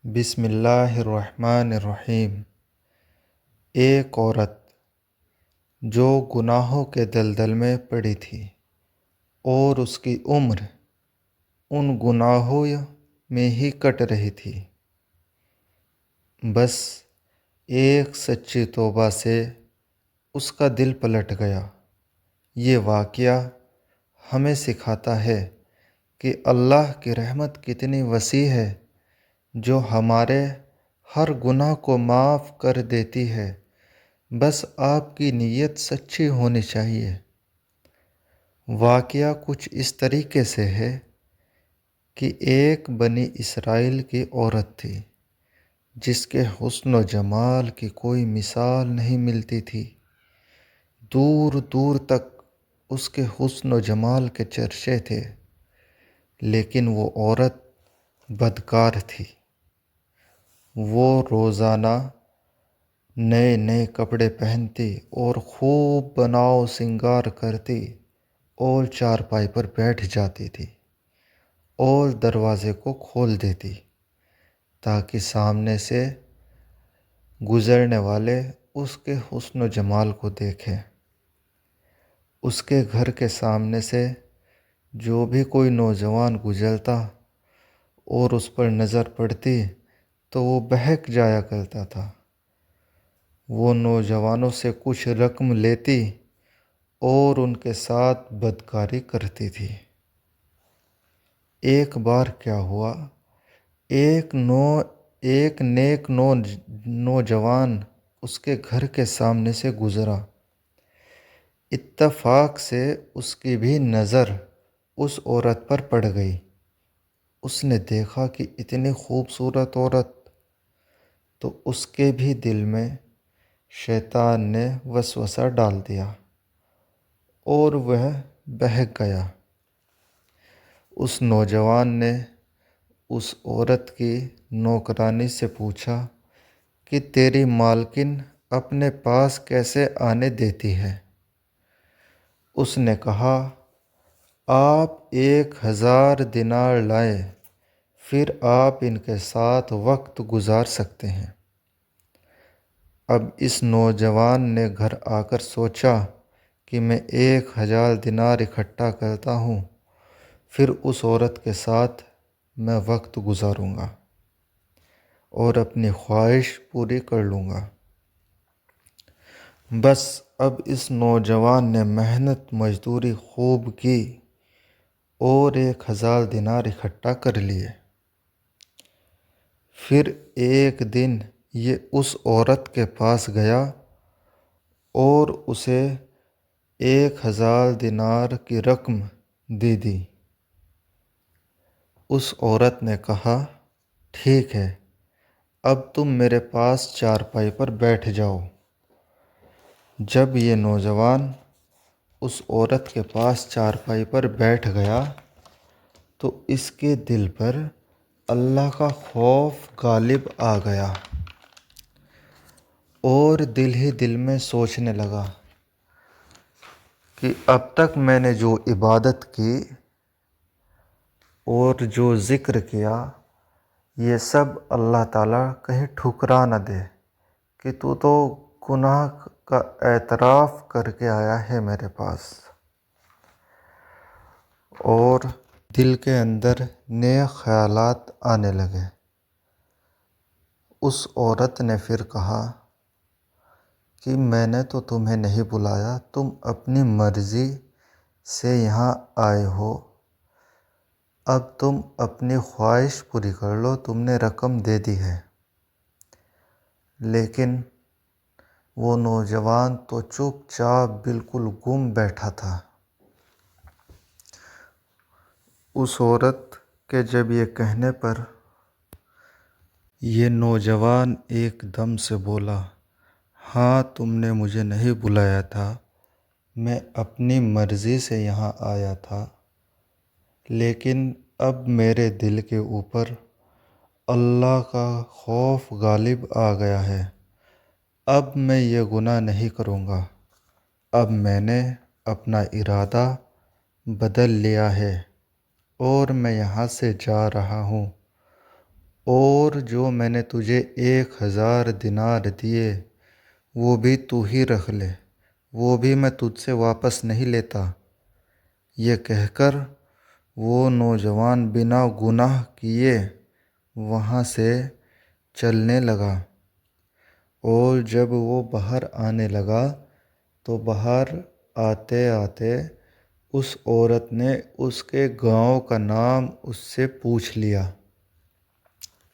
بسم اللہ الرحمن الرحیم۔ ایک عورت جو گناہوں کے دلدل میں پڑی تھی اور اس کی عمر ان گناہوں میں ہی کٹ رہی تھی، بس ایک سچی توبہ سے اس کا دل پلٹ گیا۔ یہ واقعہ ہمیں سکھاتا ہے کہ اللہ کی رحمت کتنی وسیع ہے، جو ہمارے ہر گناہ کو معاف کر دیتی ہے، بس آپ کی نیت سچی ہونی چاہیے۔ واقعہ کچھ اس طریقے سے ہے کہ ایک بنی اسرائیل کی عورت تھی جس کے حسن و جمال کی کوئی مثال نہیں ملتی تھی۔ دور دور تک اس کے حسن و جمال کے چرچے تھے، لیکن وہ عورت بدکار تھی۔ وہ روزانہ نئے نئے کپڑے پہنتی اور خوب بناؤ سنگار کرتی اور چارپائی پر بیٹھ جاتی تھی اور دروازے کو کھول دیتی تاکہ سامنے سے گزرنے والے اس کے حسن و جمال کو دیکھیں۔ اس کے گھر کے سامنے سے جو بھی کوئی نوجوان گزرتا اور اس پر نظر پڑتی تو وہ بہک جایا کرتا تھا۔ وہ نوجوانوں سے کچھ رقم لیتی اور ان کے ساتھ بدکاری کرتی تھی۔ ایک بار کیا ہوا، ایک نیک نوجوان اس کے گھر کے سامنے سے گزرا۔ اتفاق سے اس کی بھی نظر اس عورت پر پڑ گئی۔ اس نے دیکھا کہ اتنی خوبصورت عورت، تو اس کے بھی دل میں شیطان نے وسوسہ ڈال دیا اور وہ بہک گیا۔ اس نوجوان نے اس عورت کی نوکرانی سے پوچھا کہ تیری مالکن اپنے پاس کیسے آنے دیتی ہے؟ اس نے کہا، آپ 1000 دینار لائیں، پھر آپ ان کے ساتھ وقت گزار سکتے ہیں۔ اب اس نوجوان نے گھر آ کر سوچا کہ میں 1000 دینار اکٹھا کرتا ہوں، پھر اس عورت کے ساتھ میں وقت گزاروں گا اور اپنی خواہش پوری کر لوں گا۔ بس اب اس نوجوان نے محنت مزدوری خوب کی اور 1000 دینار اکٹھا کر لیے۔ پھر ایک دن یہ اس عورت کے پاس گیا اور اسے 1000 دینار کی رقم دے دی۔ اس عورت نے کہا، ٹھیک ہے، اب تم میرے پاس چارپائی پر بیٹھ جاؤ۔ جب یہ نوجوان اس عورت کے پاس چارپائی پر بیٹھ گیا تو اس کے دل پر اللہ کا خوف غالب آ گیا اور دل ہی دل میں سوچنے لگا کہ اب تک میں نے جو عبادت کی اور جو ذکر کیا، یہ سب اللہ تعالیٰ کہیں ٹھکرا نہ دے کہ تو گناہ کا اعتراف کر کے آیا ہے میرے پاس۔ اور دل کے اندر نئے خیالات آنے لگے۔ اس عورت نے پھر کہا کہ میں نے تو تمہیں نہیں بلایا، تم اپنی مرضی سے یہاں آئے ہو، اب تم اپنی خواہش پوری کر لو، تم نے رقم دے دی ہے۔ لیکن وہ نوجوان تو چپ چاپ بالکل گم بیٹھا تھا۔ اس عورت کے جب یہ کہنے پر یہ نوجوان ایک دم سے بولا، ہاں تم نے مجھے نہیں بلایا تھا، میں اپنی مرضی سے یہاں آیا تھا، لیکن اب میرے دل کے اوپر اللہ کا خوف غالب آ گیا ہے، اب میں یہ گناہ نہیں کروں گا، اب میں نے اپنا ارادہ بدل لیا ہے اور میں یہاں سے جا رہا ہوں اور جو میں نے تجھے 1000 دینار دیے وہ بھی تو ہی رکھ لے، وہ بھی میں تجھ سے واپس نہیں لیتا۔ یہ کہہ کر وہ نوجوان بنا گناہ کیے وہاں سے چلنے لگا، اور جب وہ باہر آنے لگا تو باہر آتے آتے اس عورت نے اس کے گاؤں کا نام اس سے پوچھ لیا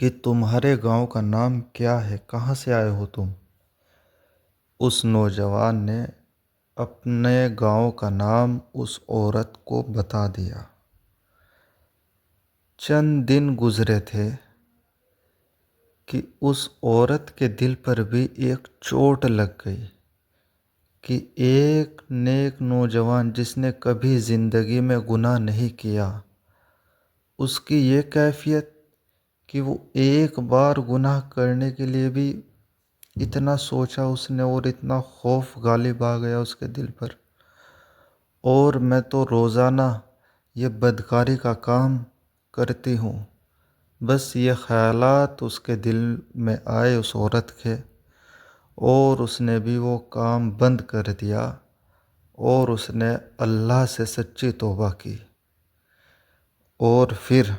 کہ تمہارے گاؤں کا نام کیا ہے، کہاں سے آئے ہو تم؟ اس نوجوان نے اپنے گاؤں کا نام اس عورت کو بتا دیا۔ چند دن گزرے تھے کہ اس عورت کے دل پر بھی ایک چوٹ لگ گئی کہ ایک نیک نوجوان جس نے کبھی زندگی میں گناہ نہیں کیا، اس کی یہ کیفیت کہ وہ ایک بار گناہ کرنے کے لیے بھی اتنا سوچا اس نے، اور اتنا خوف غالب آ گیا اس کے دل پر۔ اور میں تو روزانہ یہ بدکاری کا کام کرتی ہوں۔ بس یہ خیالات اس کے دل میں آئے اس عورت کے، اور اس نے بھی وہ کام بند کر دیا، اور اس نے اللہ سے سچی توبہ کی۔ اور پھر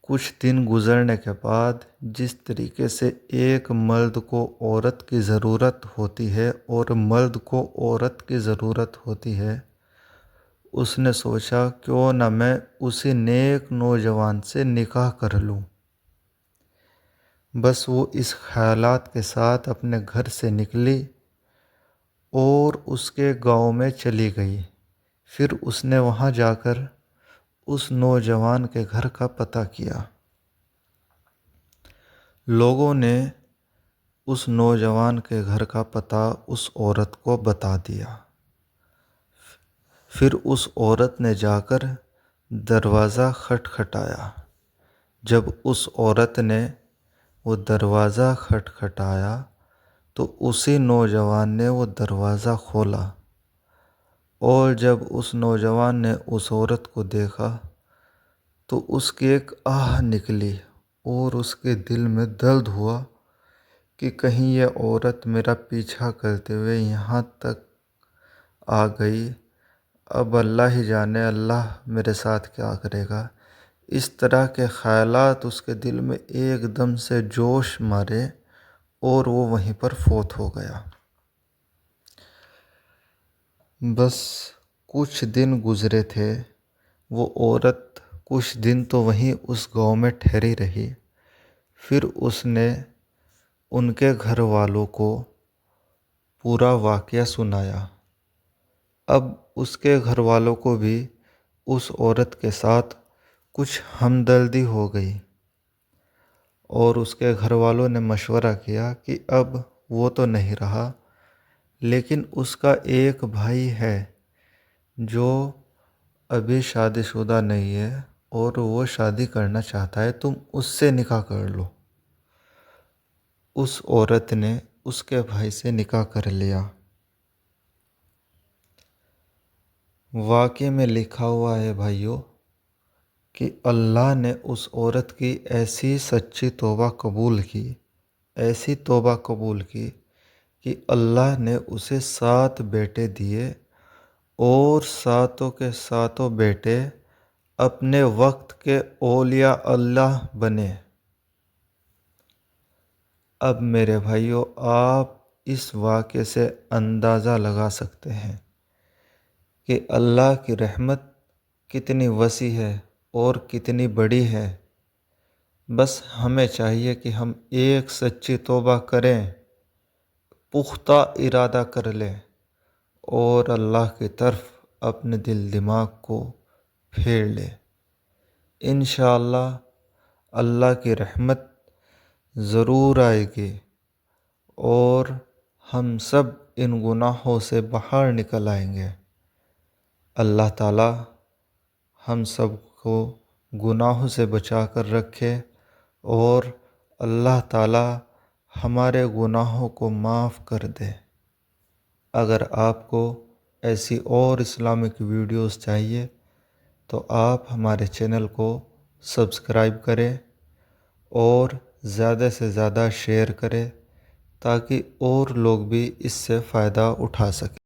کچھ دن گزرنے کے بعد جس طریقے سے ایک مرد کو عورت کی ضرورت ہوتی ہے اور مرد کو عورت کی ضرورت ہوتی ہے، اس نے سوچا کیوں نہ میں اسی نیک نوجوان سے نکاح کر لوں۔ بس وہ اس خیالات کے ساتھ اپنے گھر سے نکلی اور اس کے گاؤں میں چلی گئی۔ پھر اس نے وہاں جا کر اس نوجوان کے گھر کا پتہ کیا۔ لوگوں نے اس نوجوان کے گھر کا پتہ اس عورت کو بتا دیا۔ پھر اس عورت نے جا کر دروازہ کھٹکھٹایا۔ جب اس عورت نے وہ دروازہ کھٹکھٹایا تو اسی نوجوان نے وہ دروازہ کھولا، اور جب اس نوجوان نے اس عورت کو دیکھا تو اس کی ایک آہ نکلی، اور اس کے دل میں درد ہوا کہ کہیں یہ عورت میرا پیچھا کرتے ہوئے یہاں تک آ گئی، اب اللہ ہی جانے اللہ میرے ساتھ کیا کرے گا۔ اس طرح کے خیالات اس کے دل میں ایک دم سے جوش مارے، اور وہ وہیں پر فوت ہو گیا۔ بس کچھ دن گزرے تھے، وہ عورت کچھ دن تو وہیں اس گاؤں میں ٹھہری رہی۔ پھر اس نے ان کے گھر والوں کو پورا واقعہ سنایا۔ اب اس کے گھر والوں کو بھی اس عورت کے ساتھ کچھ ہمدردی ہو گئی، اور اس کے گھر والوں نے مشورہ کیا کہ اب وہ تو نہیں رہا، لیکن اس کا ایک بھائی ہے جو ابھی شادی شدہ نہیں ہے اور وہ شادی کرنا چاہتا ہے، تم اس سے نکاح کر لو۔ اس عورت نے اس کے بھائی سے نکاح کر لیا۔ واقعے میں لکھا ہوا ہے بھائیوں کہ اللہ نے اس عورت کی ایسی سچی توبہ قبول کی، ایسی توبہ قبول کی کہ اللہ نے اسے 7 بیٹے دیے، اور 7 کے 7 بیٹے اپنے وقت کے اولیاء اللہ بنے۔ اب میرے بھائیوں، آپ اس واقعے سے اندازہ لگا سکتے ہیں کہ اللہ کی رحمت کتنی وسیع ہے اور کتنی بڑی ہے۔ بس ہمیں چاہیے کہ ہم ایک سچی توبہ کریں، پختہ ارادہ کر لیں، اور اللہ کی طرف اپنے دل دماغ کو پھیر لیں۔ انشاءاللہ اللہ کی رحمت ضرور آئے گی، اور ہم سب ان گناہوں سے باہر نکل آئیں گے۔ اللہ تعالی ہم سب کو گناہوں سے بچا کر رکھے، اور اللہ تعالی ہمارے گناہوں کو معاف کر دے۔ اگر آپ کو ایسی اور اسلامک ویڈیوز چاہیے تو آپ ہمارے چینل کو سبسکرائب کریں اور زیادہ سے زیادہ شیئر کرے تاکہ اور لوگ بھی اس سے فائدہ اٹھا سکیں۔